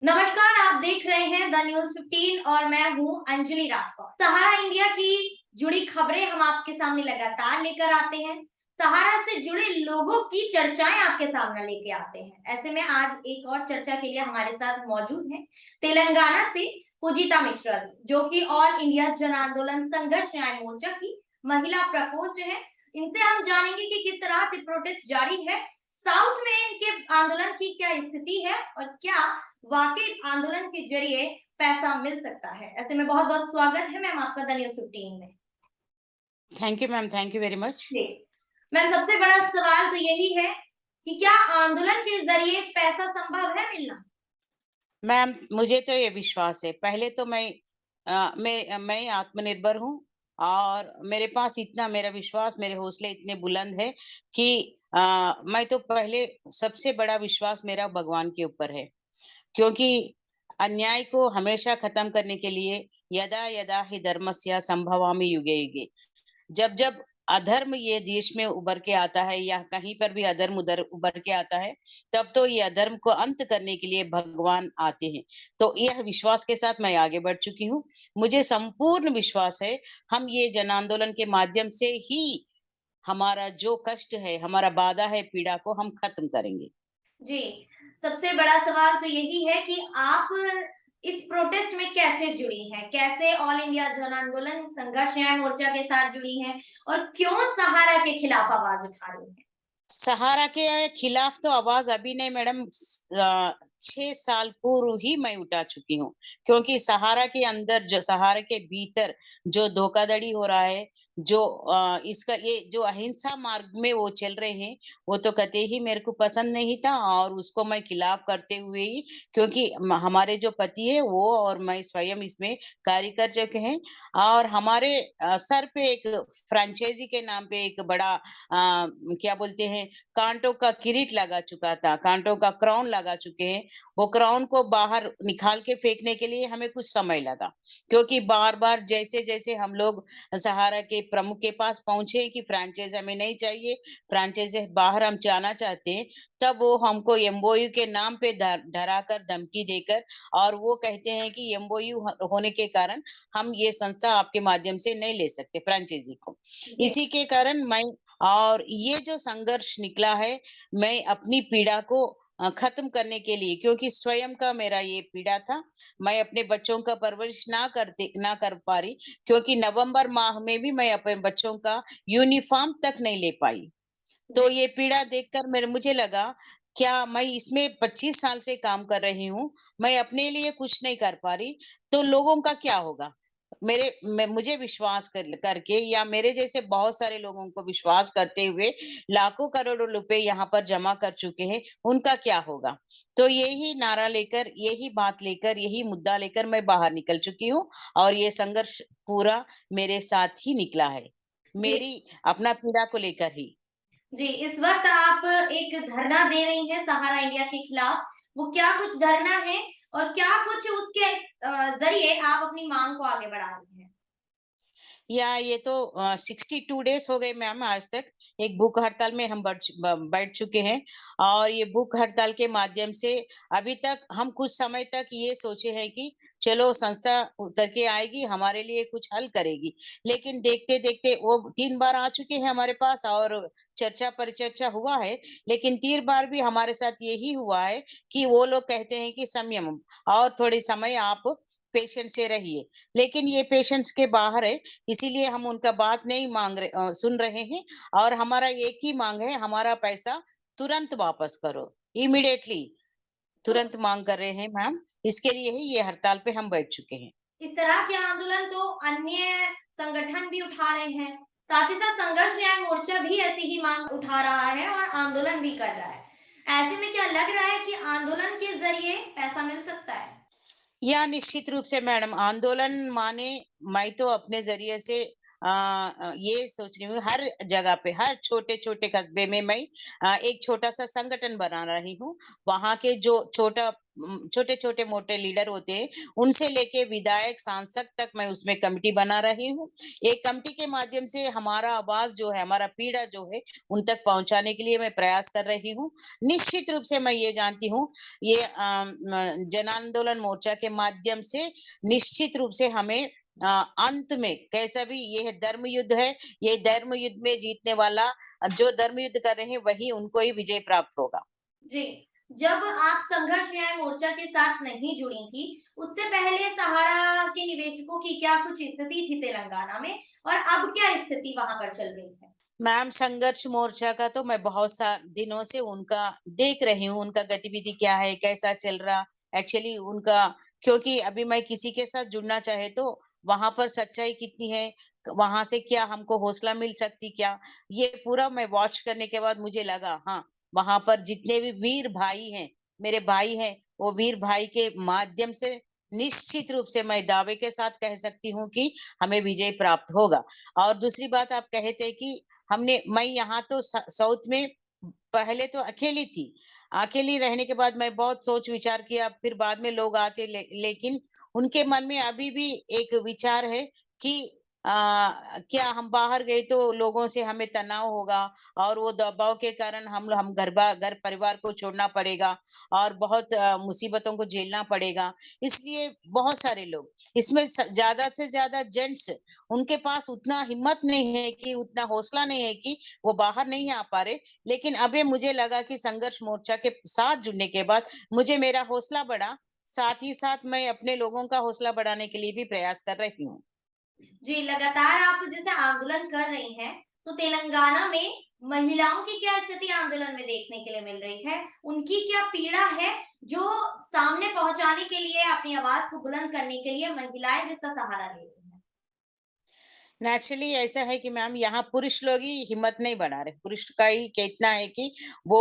नमस्कार, आप देख रहे हैं द न्यूज़ 15 और मैं हूं अंजलि राठौर। सहारा इंडिया की जुड़ी खबरें हम आपके सामने लगातार लेकर आते हैं। सहारा से जुड़े लोगों की चर्चाएं आपके सामने लेके आते हैं। ऐसे में आज एक और चर्चा के लिए हमारे साथ मौजूद हैं तेलंगाना से पूजिता मिश्रा जी, जो कि ऑल इंडिया जन आंदोलन संघर्ष न्याय मोर्चा की महिला प्रकोष्ठ है। इनसे हम जानेंगे कि किस तरह से प्रोटेस्ट जारी है, साउथ में इनके आंदोलन की क्या स्थिति है और क्या वाकई आंदोलन के जरिए पैसा मिल सकता है। ऐसे में बहुत-बहुत स्वागत है मैम आपका द न्यूज़ 15 में। Thank you ma'am, thank you very much. जी। मैम सबसे बड़ा सवाल तो यही है कि क्या आंदोलन के ज़रिए पैसा संभव है मिलना? मैम, मुझे तो ये विश्वास है, पहले तो मैं आत्मनिर्भर हूँ और मेरे पास इतना मेरा विश्वास, मेरे हौसले इतने बुलंद है कि मैं तो पहले सबसे बड़ा विश्वास मेरा भगवान के ऊपर है। क्योंकि अन्याय को हमेशा खत्म करने के लिए यदा यदा हि धर्मस्य संभवामि युगे युगे, जब अधर्म ये देश में उभर के आता है या कहीं पर भी अधर्म उधर उभर के आता है, तब तो ये अधर्म को अंत करने के लिए भगवान आते हैं। तो यह विश्वास के साथ मैं आगे बढ़ चुकी हूँ। मुझे संपूर्ण विश्वास है, हम ये जन आंदोलन के माध्यम से ही हमारा जो कष्ट है, हमारा बाधा है, पीड़ा को हम खत्म करेंगे। जी, सबसे बड़ा सवाल तो यही है कि आप इस प्रोटेस्ट में कैसे जुड़ी हैं? कैसे ऑल इंडिया जन आंदोलन संघर्ष न्याय मोर्चा के साथ जुड़ी हैं और क्यों सहारा के खिलाफ आवाज़ उठा रही हैं? सहारा के खिलाफ तो आवाज अभी नहीं मैडम, 6 साल पूर्व ही मैं उठा चुकी हूँ। क्योंकि सहारा के अंदर, जो सहारा के भीतर जो धोखाधड़ी हो रहा है, जो इसका ये जो अहिंसा मार्ग में वो चल रहे हैं, वो तो कतई ही मेरे को पसंद नहीं था और उसको मैं खिलाफ करते हुए ही, क्योंकि हमारे जो पति है वो और मैं स्वयं इसमें कार्य कर चुके हैं। और हमारे सर पे एक फ्रेंचाइजी के नाम पे एक बड़ा क्या बोलते हैं, कांटों का किरीट लगा चुका था, कांटों का क्राउन लगा चुके हैं। वो क्राउन को बाहर निकाल के फेंकने के लिए हमें कुछ समय लगा, क्योंकि बार-बार जैसे-जैसे हम लोग सहारा के प्रमुख के पास पहुँचे कि फ्रैंचाइज़ हमें नहीं चाहिए, फ्रैंचाइज़ से बाहर हम जाना चाहते हैं, तब वो हमको एमओयू के नाम पे डराकर, धमकी देकर, और वो कहते हैं कि एमओयू होने के कारण हम ये संस्था आपके माध्यम से नहीं ले सकते फ्रैंचाइज़ी को। जी। इसी के कारण मैं, और ये जो संघर्ष निकला है, मैं अपनी पीड़ा को खत्म करने के लिए, क्योंकि स्वयं का मेरा ये पीड़ा था, मैं अपने बच्चों का परवरिश ना कर पा रही, क्योंकि नवंबर माह में भी मैं अपने बच्चों का यूनिफॉर्म तक नहीं ले पाई। तो जी। ये पीड़ा देखकर मुझे लगा, क्या मैं इसमें 25 साल से काम कर रही हूँ, मैं अपने लिए कुछ नहीं कर पा रही, तो लोगों का क्या होगा? मुझे विश्वास करके, या मेरे जैसे बहुत सारे लोगों को विश्वास करते हुए लाखों करोड़ों रुपए यहाँ पर जमा कर चुके हैं, उनका क्या होगा? तो यही नारा लेकर, यही बात लेकर, यही मुद्दा लेकर मैं बाहर निकल चुकी हूँ और ये संघर्ष पूरा मेरे साथ ही निकला है। जी। मेरी अपना पीड़ा को लेकर ही। जी, इस वक़्त आप एक धरना दे रही हैं सहारा इंडिया के खिलाफ। वो क्या कुछ धरना है और क्या कुछ उसके ज़रिए आप अपनी माँग को आगे बढ़ा रही हैं? या ये तो 62 डेज़ हो गए मैम आज तक। एक भूख हड़ताल में हम बैठ चुके हैं और ये भूख हड़ताल के माध्यम से अभी तक हम कुछ समय तक ये सोचे हैं कि चलो संस्था उतर के आएगी, हमारे लिए कुछ हल करेगी। लेकिन देखते-देखते वो 3 बार आ चुके हैं हमारे पास और चर्चा परिचर्चा हुआ है, लेकिन 3 बार भी हमारे साथ यही हुआ है कि वो लोग कहते हैं कि संयम और थोड़े समय आप पेशेंस से रहिए। लेकिन ये पेशेंस के बाहर है, इसीलिए हम उनका बात नहीं सुन रहे हैं और हमारा एक ही मांग है, हमारा पैसा तुरंत वापस करो, इमीडिएटली तो तुरंत मांग कर रहे हैं मैम। इसके लिए ही ये हड़ताल पे हम बैठ चुके हैं। इस तरह के आंदोलन तो अन्य संगठन भी उठा रहे हैं। साथ ही साथ संघर्ष न्याय मोर्चा भी ऐसी ही मांग उठा रहा है और आंदोलन भी कर रहा है। ऐसे में क्या लग रहा है कि आंदोलन के ज़रिए पैसा मिल सकता है? या निश्चित रूप से मैडम, आंदोलन माने मैं तो अपने ज़रिए से ये सोच रही हूँ हर जगह पे, हर छोटे-छोटे कस्बे में मैं एक छोटा-सा संगठन बना रही हूँ। वहाँ के जो छोटे-छोटे मोटे लीडर होते हैं, उनसे लेके विधायक, सांसद तक मैं उसमें कमिटी बना रही हूँ। एक कमिटी के माध्यम से हमारा आवाज़ जो है, हमारा पीड़ा जो है, उन तक पहुँचाने के लिए मैं प्रयास कर रही हूँ। निश्चित रूप से मैं ये जानती हूँ, ये जन आंदोलन मोर्चा के माध्यम से निश्चित रूप से हमें अंत में कैसा भी ये धर्म युद्ध है, ये धर्म युद्ध में जीतने वाला जो धर्म युद्ध कर रहे हैं, वही उनको ही विजय प्राप्त होगा। जी, जब आप संघर्ष न्याय मोर्चा के साथ नहीं जुड़ी थी, उससे पहले सहारा के निवेशकों की क्या कुछ स्थिति थी तेलंगाना में और अब क्या स्थिति वहाँ पर चल रही है? मैम, संघर्ष मोर्चा का तो मैं बहुत सा दिनों से उनका देख रही हूँ, उनका गतिविधि क्या है, कैसा चल रहा, एक्चुअली उनका, क्योंकि अभी मैं किसी के साथ जुड़ना चाहे तो वहां पर सच्चाई कितनी है, वहां से क्या हमको हौसला मिल सकती क्या, ये पूरा मैं वॉच करने के बाद मुझे लगा, हाँ, वहां पर जितने भी वीर भाई हैं, मेरे भाई हैं, वो वीर भाई के माध्यम से निश्चित रूप से मैं दावे के साथ कह सकती हूँ कि हमें विजय प्राप्त होगा। और दूसरी बात, आप कहे थे कि मैं यहाँ तो साउथ में पहले तो अकेली थी। अकेली रहने के बाद मैं बहुत सोच विचार किया, फिर बाद में लोग आते, लेकिन उनके मन में अभी भी एक विचार है कि क्या हम बाहर गए तो लोगों से हमें तनाव होगा और वो दबाव के कारण हम घर परिवार को छोड़ना पड़ेगा और बहुत मुसीबतों को झेलना पड़ेगा। इसलिए बहुत सारे लोग इसमें ज्यादा से ज्यादा जेंट्स, उनके पास उतना हिम्मत नहीं है, कि उतना हौसला नहीं है कि वो बाहर नहीं आ पा रहे। लेकिन अभी मुझे लगा कि संघर्ष मोर्चा के साथ जुड़ने के बाद मुझे मेरा हौसला बढ़ा, साथ ही साथ मैं अपने लोगों का हौसला बढ़ाने के लिए भी प्रयास कर रही हूँ। जी, लगातार आप जैसे आंदोलन कर रही हैं, तो तेलंगाना में महिलाओं की क्या स्थिति आंदोलन में देखने के लिए मिल रही है? उनकी क्या पीड़ा है, जो सामने पहुँचाने के लिए अपनी आवाज़ को बुलंद करने के लिए महिलाएँ जिसका सहारा ले रही हैं? नेचुरली ऐसा है कि मैम, यहाँ पुरुष लोग ही हिम्मत नहीं बढ़ा रहे। पुरुष का ही कितना है कि वो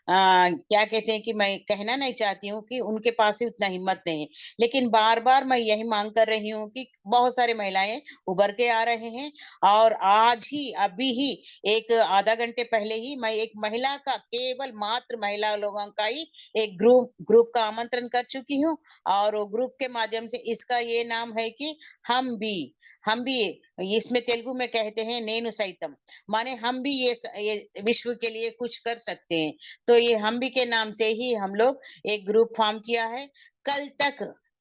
क्या कहते हैं कि मैं कहना नहीं चाहती हूँ कि उनके पास ही उतना हिम्मत नहीं है। लेकिन बार-बार मैं यही माँग कर रही हूँ कि बहुत सारी महिलाएँ उभर के आ रहे हैं और आज ही, अभी ही एक आधा घंटे पहले ही मैं एक महिला का, केवल मात्र महिला लोगों का ही एक ग्रुप का आमंत्रण कर चुकी हूँ और वो ग्रुप के माध्यम से इसका ये नाम है कि हम भी हम भी इसमें तेलुगु में कहते हैं नेनु सैतम, माने हम भी ये विश्व के लिए कुछ कर सकते हैं। तो ये हम भी के नाम से ही हम लोग एक ग्रुप फॉर्म किया है। कल तक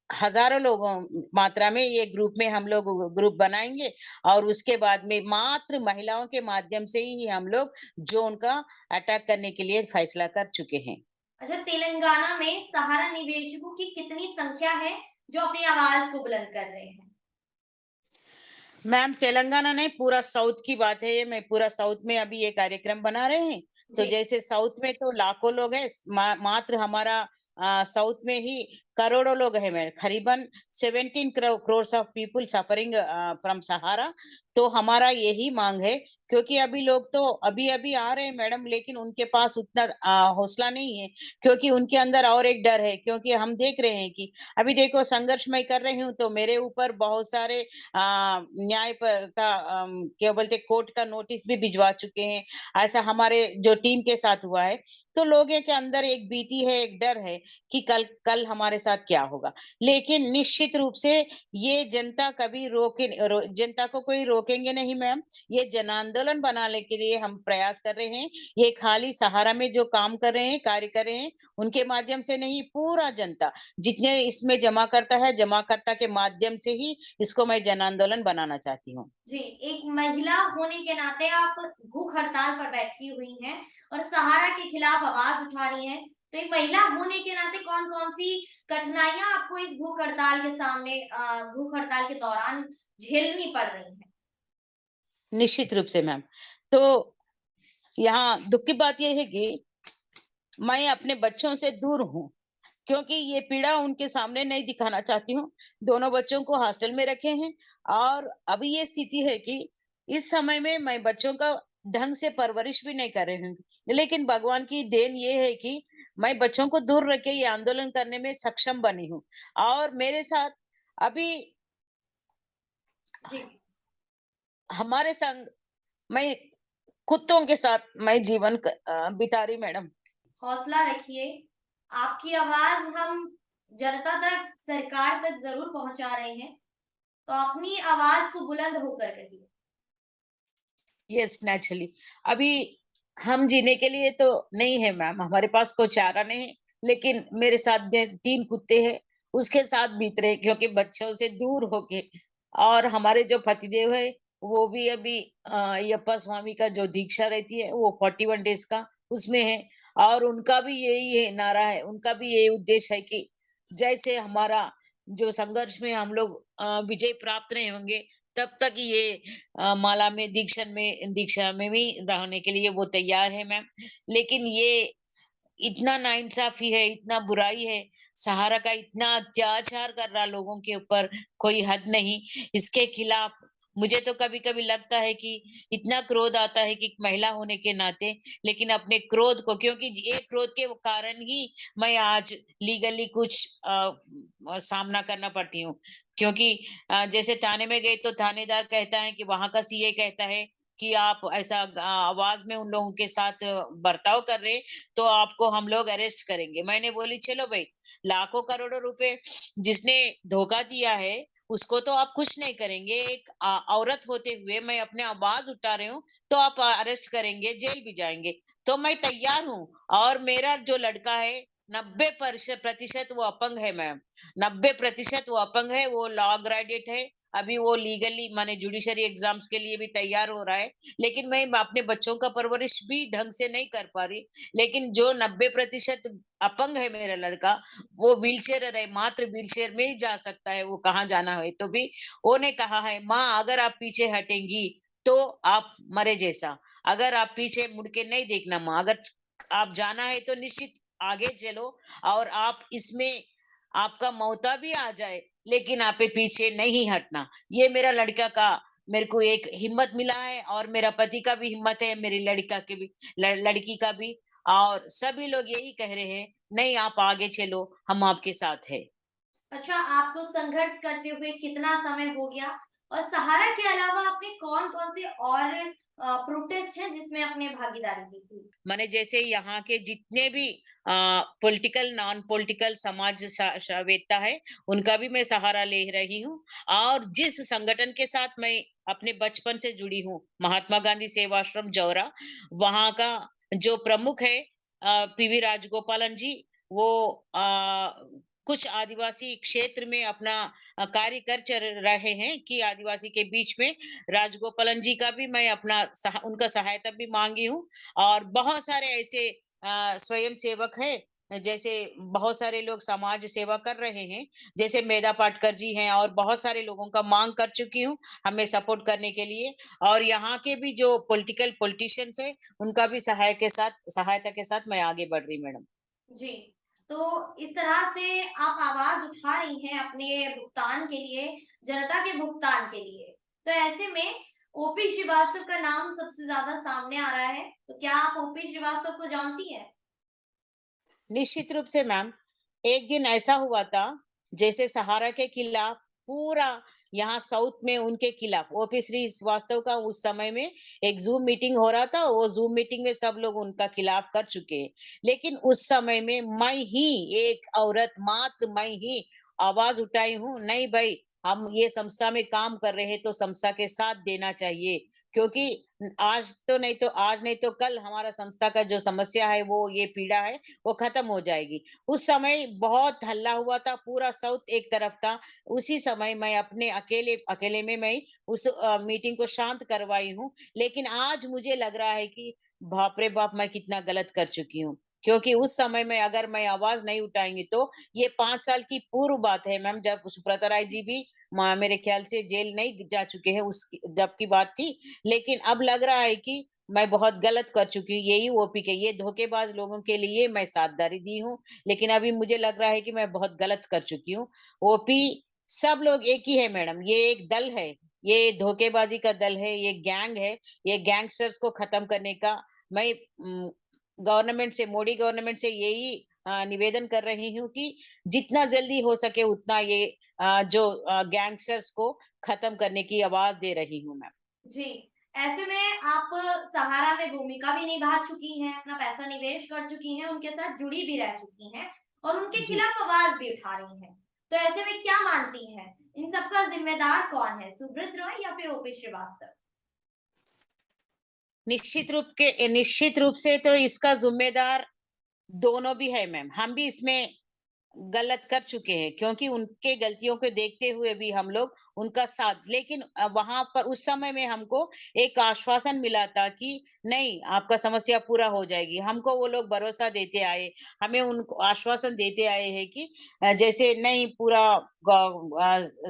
हजारों लोगों मात्रा में ये ग्रुप में हम लोग ग्रुप बनाएंगे और उसके बाद में मात्र महिलाओं के माध्यम से ही हम लोग जो उनका अटैक करने के लिए फैसला कर चुके हैं। अच्छा, तेलंगाना में सहारा निवेशकों की कितनी संख्या है, जो अपनी आवाज़ को बुलंद कर रहे हैं? मैम, तेलंगाना नहीं, पूरा साउथ की बात है ये। मैं पूरा साउथ में अभी ये कार्यक्रम बना रहे हैं। तो जी। जैसे साउथ में तो लाखों लोग हैं, मात्र हमारा साउथ में ही करोड़ों लोग हैं मैम, करीबन 17 crores of people suffering from Sahara. तो हमारा यही मांग है, क्योंकि अभी लोग तो अभी अभी आ रहे हैं मैडम, लेकिन उनके पास उतना हौसला नहीं है, क्योंकि उनके अंदर और एक डर है, क्योंकि हम देख रहे हैं कि अभी देखो, संघर्ष मैं कर रही हूँ तो मेरे ऊपर बहुत सारे न्याय पर का क्या बोलते, कोर्ट का नोटिस भी भिजवा चुके हैं। ऐसा हमारे जो टीम के साथ हुआ है। तो लोगों के अंदर एक भीति है, एक डर है कि कल कल हमारे साथ क्या होगा। लेकिन निश्चित रूप से ये जनता कभी जनता को कोई रोकेंगे नहीं मैम। ये जन आंदोलन बनाने के लिए हम प्रयास कर रहे हैं। ये खाली सहारा में जो काम कर रहे हैं, कार्य कर रहे हैं, उनके माध्यम से नहीं, पूरा जनता जितने इसमें जमा करता है, जमाकर्ता के माध्यम से ही इसको मैं जन आंदोलन बनाना चाहती हूँ। जी, एक महिला होने के नाते आप भूख हड़ताल पर बैठी हुई हैं और सहारा के खिलाफ आवाज़ उठा रही हैं। तो एक महिला होने के नाते कौन-कौन सी कठिनाइयाँ आपको इस भूख हड़ताल के सामने भूख हड़ताल के दौरान झेलनी पड़ रही हैं? निश्चित रूप से मैम। तो यहाँ दुःख की बात ये है कि मैं अपने बच्चों से दूर हूँ, क्योंकि ये पीड़ा उनके सामने नहीं दिखाना चाहती हूँ। दोनों बच्चों को हॉस्टल में रखे हैं और अभी ये स्थिति है कि इस समय में मैं बच्चों का ढंग से परवरिश भी नहीं कर रही हूँ। लेकिन भगवान की देन ये है कि मैं बच्चों को दूर रख के ये आंदोलन करने में सक्षम बनी हूँ। और मेरे साथ अभी जी। हमारे संग मैं कुत्तों के साथ मैं जीवन बिता रही मैडम। हौसला रखिए। आपकी आवाज हम जनता तक, सरकार तक जरूर पहुंचा रहे हैं, तो अपनी आवाज को बुलंद होकर कहिए। Yes naturally. अभी हम जीने के लिए तो नहीं है मैम, हमारे पास कोई चारा नहीं है, लेकिन मेरे साथ 3 कुत्ते हैं, उसके साथ बीत रहे हैं, क्योंकि बच्चों से दूर होके। और हमारे जो पतिदेव है वो भी अभी अय्यप्पा स्वामी का जो दीक्षा रहती है वो 41 डेज का उसमें है। और उनका भी यही है नारा है, उनका भी यही उद्देश्य है कि जैसे हमारा जो संघर्ष में हम लोग विजय प्राप्त नहीं होंगे, तब तक ये माला में दीक्षा में भी रहने के लिए वो तैयार है मैम। लेकिन ये इतना नाइंसाफी है, इतना बुराई है, सहारा का इतना अत्याचार कर रहा लोगों के ऊपर, कोई हद नहीं। इसके खिलाफ मुझे तो कभी-कभी लगता है कि इतना क्रोध आता है कि एक महिला होने के नाते, लेकिन अपने क्रोध को, क्योंकि ये क्रोध के कारण ही मैं आज लीगली कुछ सामना करना पड़ती हूँ। क्योंकि जैसे थाने में गए तो थानेदार कहता है कि वहाँ का सीए कहता है कि आप ऐसा आवाज में उन लोगों के साथ बर्ताव कर रहे, तो आपको हम लोग अरेस्ट करेंगे। मैंने बोली चलो भाई, लाखों करोड़ों रुपए जिसने धोखा दिया है उसको तो आप कुछ नहीं करेंगे। एक औरत होते हुए मैं अपने आवाज उठा रही हूँ, तो आप अरेस्ट करेंगे, जेल भी जाएंगे। तो मैं तैयार हूँ। और मेरा जो लड़का है 90% वो अपंग है मैम। 90% वो अपंग है, वो लॉ ग्रेजुएट है। अभी वो लीगली माने जुडिशरी एग्जाम्स के लिए भी तैयार हो रहा है। लेकिन मैं अपने बच्चों का परवरिश भी ढंग से नहीं कर पा रही। लेकिन जो 90% अपंग है मेरा लड़का, वो व्हीलचेयर है, मात्र व्हीलचेयर में ही जा सकता है, वो कहाँ जाना है तो भी। वो ने कहा है, माँ अगर आप पीछे हटेंगी तो आप मरे जैसा। अगर आप पीछे मुड़ के नहीं देखना माँ, अगर आप जाना है तो निश्चित आगे चलो। और आप इसमें आपका मौता भी आ जाए, लेकिन आप पे पीछे नहीं हटना। ये मेरा लड़का का मेरे को एक हिम्मत मिला है, और मेरा पति का भी हिम्मत है, मेरी लड़का के भी लड़की का भी। और सभी लोग यही कह रहे हैं, नहीं आप आगे चलो, हम आपके साथ है। अच्छा, आपको संघर्ष करते हुए कितना समय हो गया? और सहारा के अलावा आपने कौन-कौन से और प्रोटेस्ट हैं जिसमें आपने भागीदारी की थी? माने जैसे यहाँ के जितने भी पॉलिटिकल नॉन पॉलिटिकल समाज वेत्ता है, उनका भी मैं सहारा ले रही हूँ। और जिस संगठन के साथ मैं अपने बचपन से जुड़ी हूँ, महात्मा गांधी सेवाश्रम जौरा, वहाँ का जो प्रमुख है पीवी राजगोपालन जी, वो कुछ आदिवासी क्षेत्र में अपना कार्य कर चल रहे हैं कि आदिवासी के बीच में। राजगोपालन जी का भी मैं अपना उनका सहायता भी मांगी हूँ। और बहुत सारे ऐसे स्वयं सेवक हैं, जैसे बहुत सारे लोग समाज सेवा कर रहे हैं, जैसे मेधा पाटकर जी हैं, और बहुत सारे लोगों का मांग कर चुकी हूँ हमें सपोर्ट करने के लिए। और यहाँ के भी जो पॉलिटिकल पॉलिटिशियंस है, उनका भी सहायता के साथ मैं आगे बढ़ रही मैडम। जी, तो इस तरह से आप आवाज़ उठा रही हैं अपने भुगतान के लिए, जनता के भुगतान के लिए। तो ऐसे में ओपी श्रीवास्तव का नाम सबसे ज़्यादा सामने आ रहा है, तो क्या आप ओपी श्रीवास्तव को जानती हैं? निश्चित रूप से मैम, एक दिन ऐसा हुआ था, जैसे सहारा के खिलाफ पूरा यहाँ साउथ में उनके खिलाफ ओपी श्रीवास्तव का उस समय में एक जूम मीटिंग हो रहा था। वो जूम मीटिंग में सब लोग उनका खिलाफ कर चुके हैं। लेकिन उस समय में मैं ही एक औरत, मात्र मैं ही आवाज उठाई हूँ, नहीं भाई, हम ये संस्था में काम कर रहे हैं तो संस्था के साथ देना चाहिए। क्योंकि आज नहीं तो कल हमारा संस्था का जो समस्या है, वो ये पीड़ा है, वो खत्म हो जाएगी। उस समय बहुत हल्ला हुआ था, पूरा साउथ एक तरफ था। उसी समय मैं अपने अकेले अकेले में मैं उस मीटिंग को शांत करवाई हूँ। लेकिन आज मुझे लग रहा है कि बाप रे बाप, मैं कितना गलत कर चुकी हूँ। क्योंकि उस समय में अगर मैं आवाज नहीं उठाएंगी तो ये 5 साल की पूर्व बात है मैम, जब सुब्रता राय जी भी मेरे ख्याल से जेल नहीं जा चुके हैं, उस जब की बात थी। लेकिन अब लग रहा है कि मैं बहुत गलत कर चुकी हूँ। यही ओपी के ये धोखेबाज लोगों के लिए मैं साझेदारी दी हूँ। लेकिन अभी मुझे लग रहा है कि मैं बहुत गलत कर चुकी हूँ। ओपी सब लोग एक ही है मैडम, ये एक दल है, ये धोखेबाजी का दल है, ये गैंग है। ये गैंगस्टर्स को खत्म करने का मैं गवर्नमेंट से, मोदी गवर्नमेंट से यही निवेदन कर रही हूँ कि जितना जल्दी हो सके उतना ये जो गैंगस्टर्स को खत्म करने की आवाज दे रही हूँ मैं। जी, ऐसे में आप सहारा में भूमिका भी निभा चुकी हैं, अपना पैसा निवेश कर चुकी हैं, उनके साथ जुड़ी भी रह चुकी हैं और उनके जी। खिलाफ आवाज़ भी उठा रही हैं। तो ऐसे में क्या मानती हैं, इन सब का ज़िम्मेदार कौन है, सुब्रत रॉय या फिर ओपी श्रीवास्तव? निश्चित रूप से तो इसका ज़िम्मेदार दोनों भी है मैम। हम भी इसमें गलत कर चुके हैं क्योंकि उनके गलतियों को देखते हुए भी हम लोग उनका साथ, लेकिन वहां पर उस समय में हमको एक आश्वासन मिला था कि नहीं, आपका समस्या पूरा हो जाएगी। हमको वो लोग भरोसा देते आए, हमें उनको आश्वासन देते आए हैं कि जैसे नहीं पूरा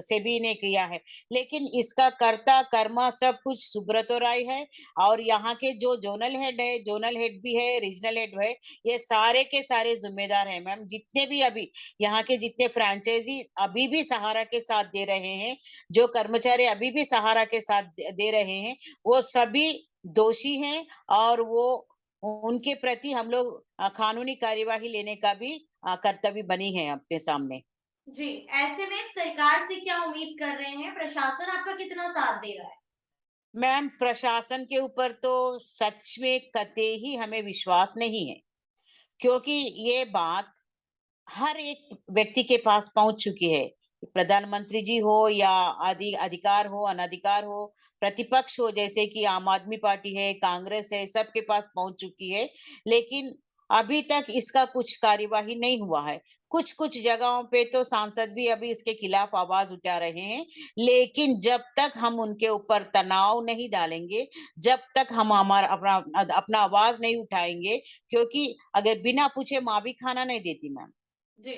सेबी ने किया है, लेकिन इसका कर्ता कर्मा सब कुछ सुब्रतो राय है। और यहाँ के जो जोनल हेड है, जोनल हेड भी है, रीजनल हेड है, ये सारे के सारे जिम्मेदार हैं मैम। जितने भी अभी यहाँ के जितने फ्रेंचाइजी अभी भी सहारा के साथ दे रहे हैं, जो कर्मचारी अभी भी सहारा के साथ दे रहे हैं, वो सभी दोषी हैं। और वो उनके प्रति हम लोग कानूनी कार्यवाही लेने का भी कर्तव्य बनी है अपने सामने। जी, ऐसे में सरकार से क्या उम्मीद कर रहे हैं? प्रशासन आपका कितना साथ दे रहा है? मैम, प्रशासन के ऊपर तो सच में कतई ही हमें विश्वास नहीं है, क्योंकि ये बात हर एक व्यक्ति के पास पहुंच चुकी है। प्रधानमंत्री जी हो या अधिकार हो, अनधिकार हो, प्रतिपक्ष हो, जैसे कि आम आदमी पार्टी है, कांग्रेस है, सबके पास पहुंच चुकी है। लेकिन अभी तक इसका कुछ कार्यवाही नहीं हुआ है। कुछ-कुछ जगहों पे तो सांसद भी अभी इसके खिलाफ आवाज उठा रहे हैं, लेकिन जब तक हम उनके ऊपर तनाव नहीं डालेंगे, जब तक हम हमारा अपना अपना आवाज नहीं उठाएंगे, क्योंकि अगर बिना पूछे माँ भी खाना नहीं देती मैम। जी।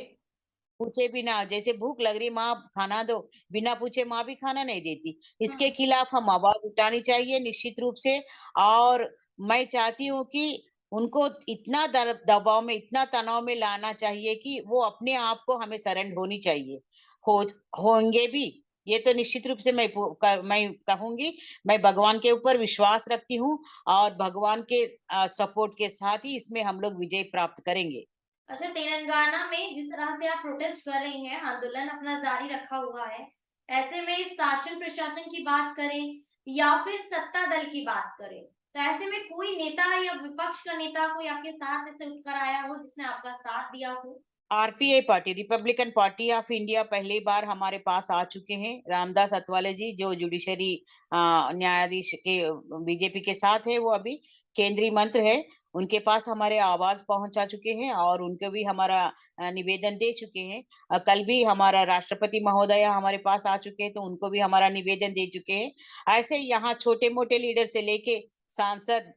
पूछे बिना, जैसे भूख लग रही माँ खाना दो, बिना पूछे माँ भी खाना नहीं देती। इसके हुँ। खिलाफ हम आवाज उठानी चाहिए निश्चित रूप से। और मैं चाहती हूँ कि उनको इतना दबाव में, इतना तनाव में लाना चाहिए कि वो अपने आप को हमें सरेंडर होनी चाहिए। हो होंगे भी, ये तो निश्चित रूप से मैं कहूंगी। मैं भगवान के ऊपर विश्वास रखती हूँ और भगवान के सपोर्ट के साथ ही इसमें हम लोग विजय प्राप्त करेंगे। अच्छा, तेलंगाना में जिस तरह से आप प्रोटेस्ट कर रही हैं, आंदोलन अपना जारी रखा हुआ है, ऐसे में शासन प्रशासन की बात करें या फिर सत्ता दल की बात करें, तो ऐसे में कोई नेता या विपक्ष का नेता कोई आपके साथ ऐसे उठकर आया हो जिसने आपका साथ दिया हो? RPI party, Republican party of India पहली बार हमारे पास आ चुके हैं। रामदास अथवाले जी, जो जुडिशरी न्यायाधीश के बीजेपी के साथ है, वो अभी केंद्रीय मंत्री है। उनके पास हमारे आवाज पहुंचा चुके हैं और उनको भी हमारा निवेदन दे चुके हैं। कल भी हमारा राष्ट्रपति महोदय हमारे पास आ चुके हैं, तो उनको भी हमारा निवेदन दे चुके हैं। ऐसे ही यहाँ छोटे मोटे लीडर से लेके सांसद,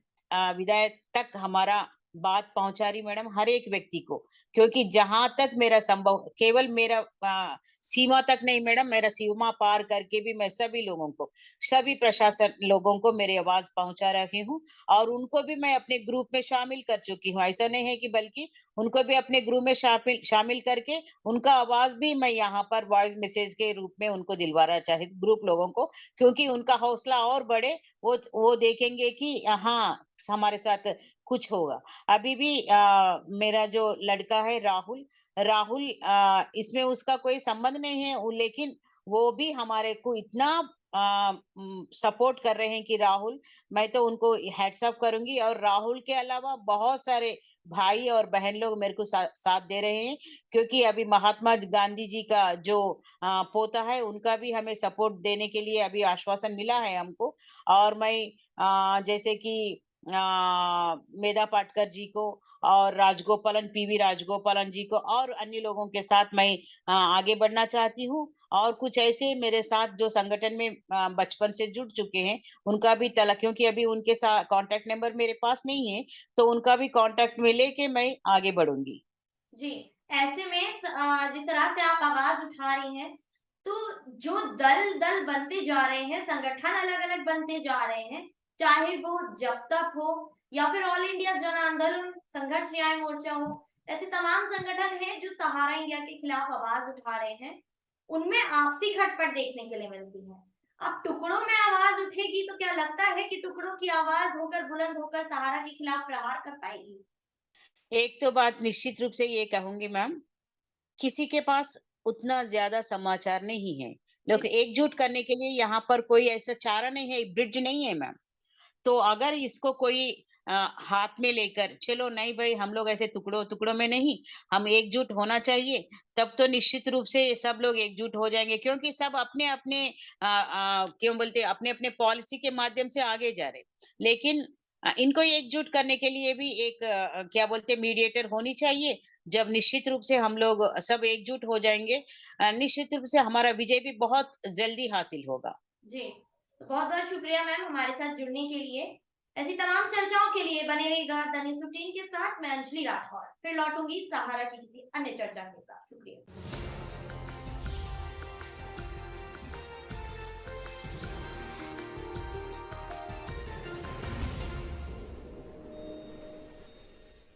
विधायक तक हमारा बात पहुंचा रही मैडम, हर एक व्यक्ति को। क्योंकि जहाँ तक मेरा संभव, केवल मेरा सीमा तक नहीं मैडम, मेरा सीमा पार करके भी मैं सभी लोगों को, सभी प्रशासन लोगों को मेरी आवाज पहुंचा रही हूँ। और उनको भी मैं अपने ग्रुप में शामिल कर चुकी हूँ। ऐसा नहीं है कि, बल्कि उनको भी अपने ग्रुप में शामिल शामिल करके उनका आवाज भी मैं यहाँ पर वॉइस मैसेज के रूप में उनको दिलवाना चाहे ग्रुप लोगों को, क्योंकि उनका हौसला और बढ़े। वो देखेंगे कि हाँ, हमारे साथ कुछ होगा। अभी भी मेरा जो लड़का है राहुल, राहुल इसमें उसका कोई संबंध नहीं है, लेकिन वो भी हमारे को इतना सपोर्ट कर रहे हैं कि राहुल, मैं तो उनको हेड्स अप करूंगी। और राहुल के अलावा बहुत सारे भाई और बहन लोग मेरे को साथ दे रहे हैं, क्योंकि अभी महात्मा गांधी जी का जो पोता है, उनका भी हमें सपोर्ट देने के लिए अभी आश्वासन मिला है हमको। और मैं जैसे कि मेधा पाटकर जी को और राजगोपालन, पीवी राजगोपालन जी को और अन्य लोगों के साथ मैं आगे बढ़ना चाहती हूँ। और कुछ ऐसे मेरे साथ जो संगठन में बचपन से जुड़ चुके हैं, उनका भी तला, क्योंकि अभी उनके साथ कांटेक्ट नंबर मेरे पास नहीं है, तो उनका भी कांटेक्ट में लेके मैं आगे बढ़ूंगी। जी, ऐसे में जिस तरह से आप आवाज़ उठा रही हैं, तो जो दल-दल बनते जा रहे हैं, संगठन अलग-अलग बनते जा रहे हैं, चाहे वो जब तक हो या फिर ऑल इंडिया जन आंदोलन, संघर्ष न्याय मोर्चा हो, ऐसे तमाम संगठन हैं जो सहारा इंडिया के खिलाफ आवाज़ उठा रहे हैं, उनमें आपसी खटपट देखने के लिए मिलती है। अब टुकड़ों में आवाज़ उठेगी तो क्या लगता है कि टुकड़ों की आवाज़ होकर बुलंद होकर सहारा के खिलाफ प्रहार कर पाएगी? एक तो बात निश्चित रूप से ये कहूंगी मैम, किसी के पास उतना ज्यादा समाचार नहीं है। लोग जी, एकजुट करने के लिए यहाँ पर कोई ऐसा चारा नहीं है, ब्रिज नहीं है मैम। तो अगर इसको कोई हाथ में लेकर चलो नहीं भाई हम लोग ऐसे टुकड़ों-टुकड़ों में नहीं, हम एकजुट होना चाहिए, तब तो निश्चित रूप से सब लोग एकजुट हो जाएँगे क्योंकि सब अपने-अपने क्यों बोलते हैं अपने-अपने पॉलिसी के माध्यम से आगे जा रहे। लेकिन इनको एकजुट करने के लिए भी एक क्या बोलते हैं मीडिएटर होनी चाहिए। जब निश्चित रूप से हम लोग सब एकजुट हो जाएँगे निश्चित रूप से हमारा विजय भी बहुत जल्दी हासिल होगा। जी। तो बहुत-बहुत शुक्रिया मैम हमारे साथ जुड़ने के लिए। ऐसी तमाम चर्चाओं के लिए बने रहिएगा द न्यूज़ 15 के साथ। मैं अंजलि राठौर फिर लौटूँगी सहारा की किसी अन्य चर्चा के साथ। शुक्रिया।